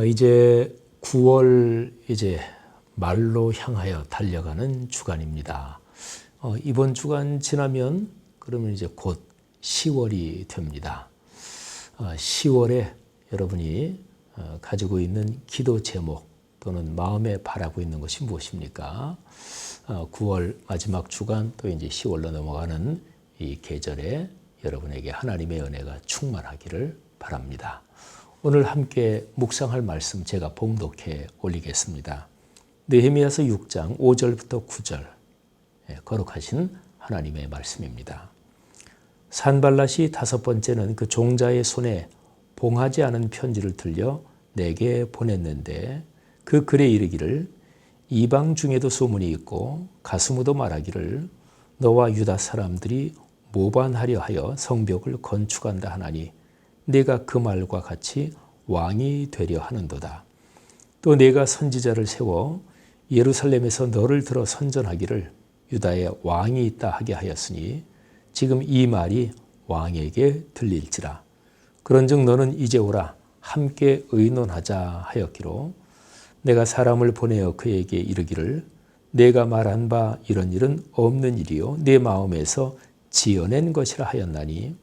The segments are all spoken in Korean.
이제 9월 이제 말로 향하여 달려가는 주간입니다. 이번 주간 지나면 그러면 이제 곧 10월이 됩니다. 10월에 여러분이 가지고 있는 기도 제목 또는 마음에 바라고 있는 것이 무엇입니까? 9월 마지막 주간 또 이제 10월로 넘어가는 이 계절에 여러분에게 하나님의 은혜가 충만하기를 바랍니다. 오늘 함께 묵상할 말씀 제가 봉독해 올리겠습니다. 느헤미야서 6장 5절부터 9절 거룩하신 하나님의 말씀입니다. 산발랏이 다섯 번째는 그 종자의 손에 봉하지 않은 편지를 들려 내게 보냈는데 그 글에 이르기를 이방 중에도 소문이 있고 가스무도 말하기를 너와 유다 사람들이 모반하려 하여 성벽을 건축한다 하나니 내가 그 말과 같이 왕이 되려 하는도다. 또 내가 선지자를 세워 예루살렘에서 너를 들어 선전하기를 유다에 왕이 있다 하게 하였으니 지금 이 말이 왕에게 들릴지라. 그런즉 너는 이제 오라 함께 의논하자 하였기로 내가 사람을 보내어 그에게 이르기를 내가 말한 바 이런 일은 없는 일이요 내 마음에서 지어낸 것이라 하였나니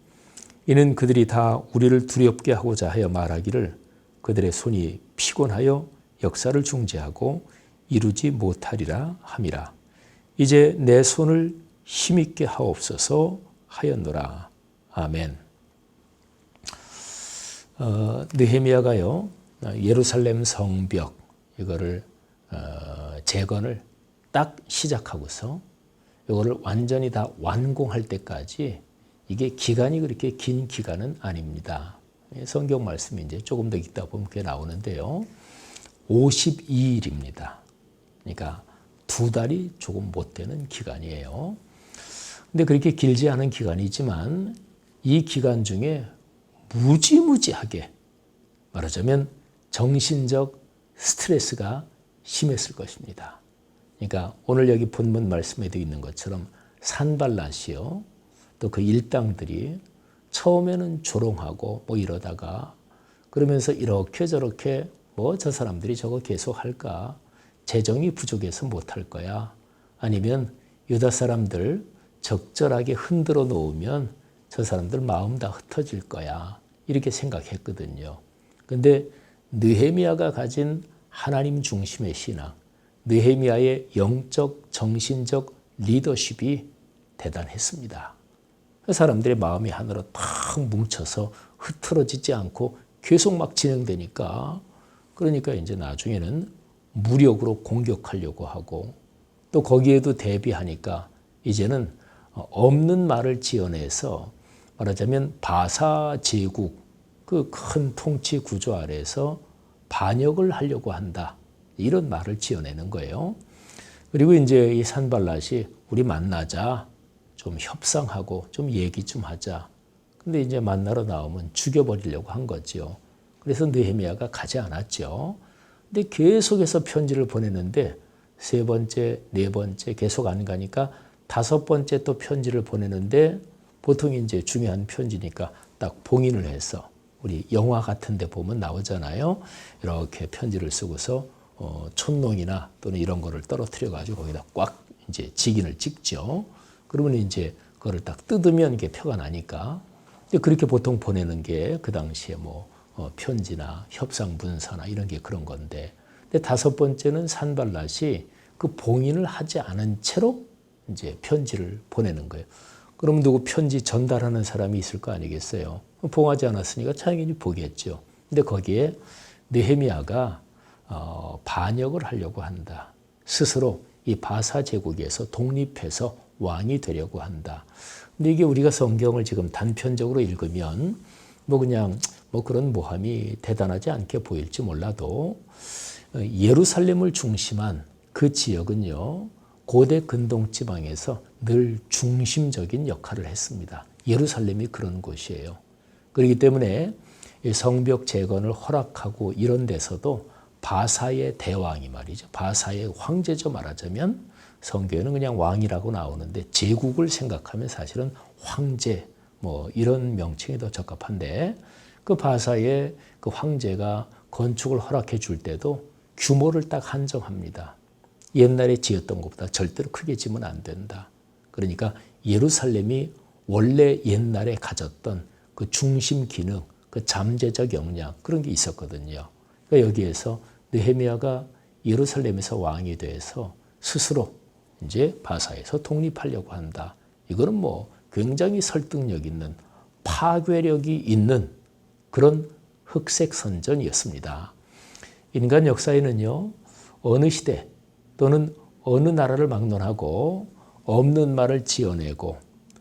이는 그들이 다 우리를 두렵게 하고자 하여 말하기를 그들의 손이 피곤하여 역사를 중지하고 이루지 못하리라 함이라. 이제 내 손을 힘있게 하옵소서 하였노라. 아멘. 느헤미야가요 예루살렘 성벽 이거를 재건을 딱 시작하고서 이거를 완전히 다 완공할 때까지 이게 기간이 그렇게 긴 기간은 아닙니다. 성경 말씀이 이제 조금 더 있다 보면 그게 나오는데요. 52일입니다. 그러니까 2달이 조금 못 되는 기간이에요. 근데 그렇게 길지 않은 기간이지만 이 기간 중에 무지무지하게 말하자면 정신적 스트레스가 심했을 것입니다. 그러니까 오늘 여기 본문 말씀에도 있는 것처럼 산발랏이요. 또 그 일당들이 처음에는 조롱하고 뭐 이러다가 그러면서 이렇게 저렇게 뭐 저 사람들이 저거 계속 할까? 재정이 부족해서 못할 거야. 아니면 유다 사람들 적절하게 흔들어 놓으면 저 사람들 마음 다 흩어질 거야. 이렇게 생각했거든요. 근데 느헤미야가 가진 하나님 중심의 신앙, 느헤미야의 영적, 정신적 리더십이 대단했습니다. 사람들의 마음이 하나로 탁 뭉쳐서 흐트러지지 않고 계속 막 진행되니까 그러니까 이제 나중에는 무력으로 공격하려고 하고 또 거기에도 대비하니까 이제는 없는 말을 지어내서 말하자면 바사 제국 그 큰 통치 구조 아래에서 반역을 하려고 한다. 이런 말을 지어내는 거예요. 그리고 이제 이 산발랏이 우리 만나자. 좀 협상하고 좀 얘기 좀 하자. 근데 이제 만나러 나오면 죽여버리려고 한 거죠. 그래서 느헤미야가 가지 않았죠. 근데 계속해서 편지를 보내는데 3번째, 4번째 계속 안 가니까 5번째 또 편지를 보내는데 보통 이제 중요한 편지니까 딱 봉인을 해서 우리 영화 같은 데 보면 나오잖아요. 이렇게 편지를 쓰고서 촌농이나 또는 이런 거를 떨어뜨려 가지고 거기다 꽉 이제 직인을 찍죠. 그러면 이제 그거를 딱 뜯으면 이게 표가 나니까 그렇게 보통 보내는 게 그 당시에 뭐 편지나 협상 문서나 이런 게 그런 건데 근데 5번째는 산발랏이 그 봉인을 하지 않은 채로 이제 편지를 보내는 거예요. 그럼 누구 편지 전달하는 사람이 있을 거 아니겠어요? 봉하지 않았으니까 당연히 보겠죠. 근데 거기에 느헤미야가 반역을 하려고 한다. 스스로 이 바사 제국에서 독립해서 왕이 되려고 한다. 근데 이게 우리가 성경을 지금 단편적으로 읽으면 뭐 그냥 뭐 그런 모함이 대단하지 않게 보일지 몰라도 예루살렘을 중심한 그 지역은요. 고대 근동 지방에서 늘 중심적인 역할을 했습니다. 예루살렘이 그런 곳이에요. 그렇기 때문에 성벽 재건을 허락하고 이런 데서도 바사의 대왕이 말이죠. 바사의 황제죠 말하자면 성경에는 그냥 왕이라고 나오는데 제국을 생각하면 사실은 황제 뭐 이런 명칭이 더 적합한데 그 바사의 그 황제가 건축을 허락해 줄 때도 규모를 딱 한정합니다. 옛날에 지었던 것보다 절대로 크게 지으면 안 된다. 그러니까 예루살렘이 원래 옛날에 가졌던 그 중심 기능, 그 잠재적 역량 그런 게 있었거든요. 그러니까 여기에서 느헤미야가 예루살렘에서 왕이 돼서 스스로 이제 바사에서 독립하려고 한다. 이거는 뭐 굉장히 설득력 있는 파괴력이 있는 그런 흑색 선전이었습니다. 인간 역사에는요, 어느 시대 또는 어느 나라를 막론하고 없는 말을 지어내고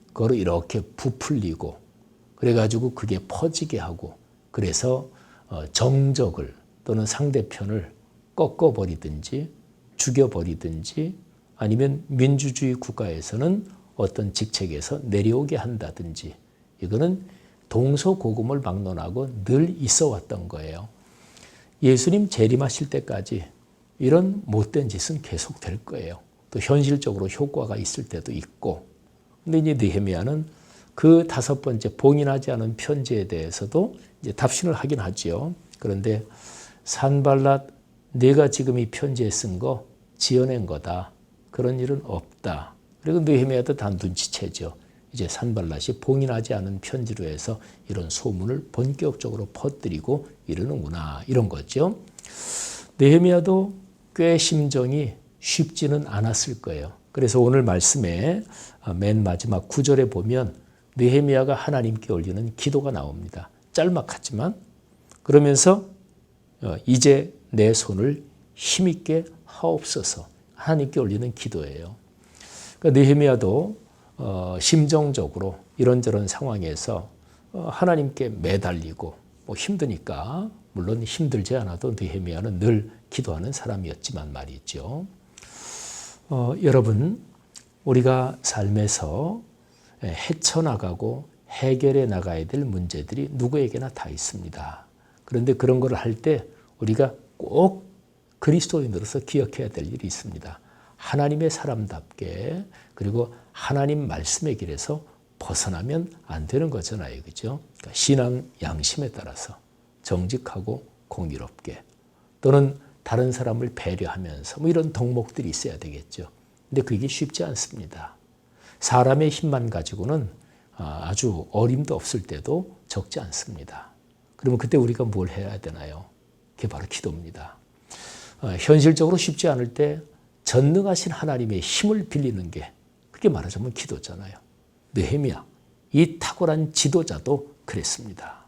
그걸 이렇게 부풀리고 그래가지고 그게 퍼지게 하고 그래서 정적을 또는 상대편을 꺾어버리든지 죽여버리든지 아니면 민주주의 국가에서는 어떤 직책에서 내려오게 한다든지 이거는 동서고금을 막론하고 늘 있어 왔던 거예요. 예수님 재림하실 때까지 이런 못된 짓은 계속될 거예요. 또 현실적으로 효과가 있을 때도 있고. 근데 이제 느헤미야는 그 5번째 봉인하지 않은 편지에 대해서도 이제 답신을 하긴 하지요. 그런데 산발랏 내가 지금 이 편지에 쓴 거 지어낸 거다. 그런 일은 없다. 그리고 느헤미야도 다 눈치채죠. 이제 산발랏이 봉인하지 않은 편지로 해서 이런 소문을 본격적으로 퍼뜨리고 이러는구나. 이런 거죠. 느헤미야도 꽤 심정이 쉽지는 않았을 거예요. 그래서 오늘 말씀에 맨 마지막 9절에 보면 느헤미야가 하나님께 올리는 기도가 나옵니다. 짤막하지만 그러면서 이제 내 손을 힘있게 하옵소서 하나님께 올리는 기도예요. 그러니까 느헤미야도 심정적으로 이런저런 상황에서 하나님께 매달리고 뭐 힘드니까 물론 힘들지 않아도 느헤미야는 늘 기도하는 사람이었지만 말이죠. 여러분 우리가 삶에서 헤쳐나가고 해결해 나가야 될 문제들이 누구에게나 다 있습니다. 그런데 그런 걸 할 때 우리가 꼭 그리스도인으로서 기억해야 될 일이 있습니다. 하나님의 사람답게 그리고 하나님 말씀의 길에서 벗어나면 안 되는 거잖아요. 그죠? 그러니까 신앙 양심에 따라서 정직하고 공의롭게 또는 다른 사람을 배려하면서 뭐 이런 덕목들이 있어야 되겠죠. 근데 그게 쉽지 않습니다. 사람의 힘만 가지고는 아주 어림도 없을 때도 적지 않습니다. 그러면 그때 우리가 뭘 해야 되나요? 그게 바로 기도입니다. 현실적으로 쉽지 않을 때 전능하신 하나님의 힘을 빌리는 게 그게 말하자면 기도잖아요. 느헤미야, 이 탁월한 지도자도 그랬습니다.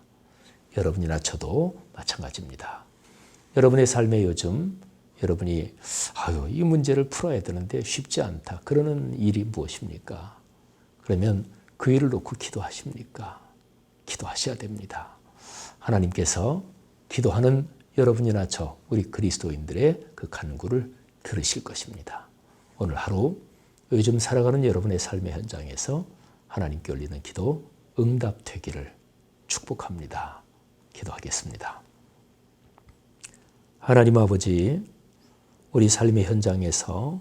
여러분이나 저도 마찬가지입니다. 여러분의 삶에 요즘 여러분이 이 문제를 풀어야 되는데 쉽지 않다. 그러는 일이 무엇입니까? 그러면 그 일을 놓고 기도하십니까? 기도하셔야 됩니다. 하나님께서 기도하는 여러분이나 저 우리 그리스도인들의 그 간구를 들으실 것입니다. 오늘 하루 요즘 살아가는 여러분의 삶의 현장에서 하나님께 올리는 기도 응답되기를 축복합니다. 기도하겠습니다. 하나님 아버지, 우리 삶의 현장에서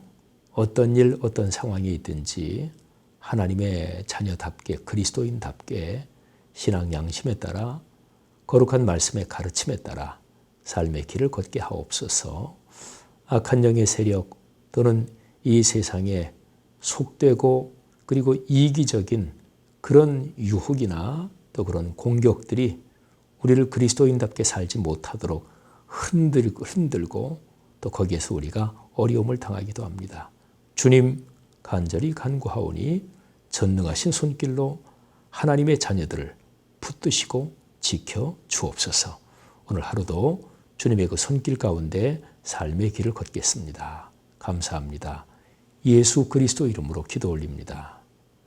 어떤 일, 어떤 상황이 있든지 하나님의 자녀답게 그리스도인답게 신앙 양심에 따라 거룩한 말씀의 가르침에 따라 삶의 길을 걷게 하옵소서. 악한 영의 세력 또는 이 세상에 속되고 그리고 이기적인 그런 유혹이나 또 그런 공격들이 우리를 그리스도인답게 살지 못하도록 흔들고 또 거기에서 우리가 어려움을 당하기도 합니다. 주님 간절히 간구하오니 전능하신 손길로 하나님의 자녀들을 붙드시고 지켜 주옵소서. 오늘 하루도 주님의 그 손길 가운데 삶의 길을 걷겠습니다. 감사합니다. 예수 그리스도 이름으로 기도 올립니다.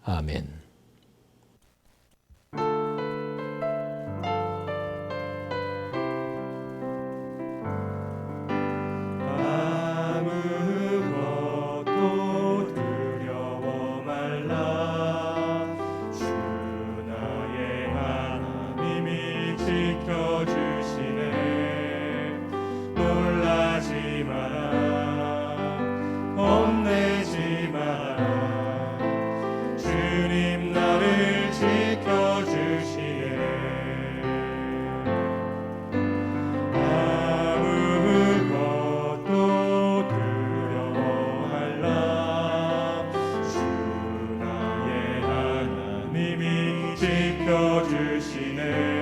아멘. 혼내지 마라 주님 지켜주시네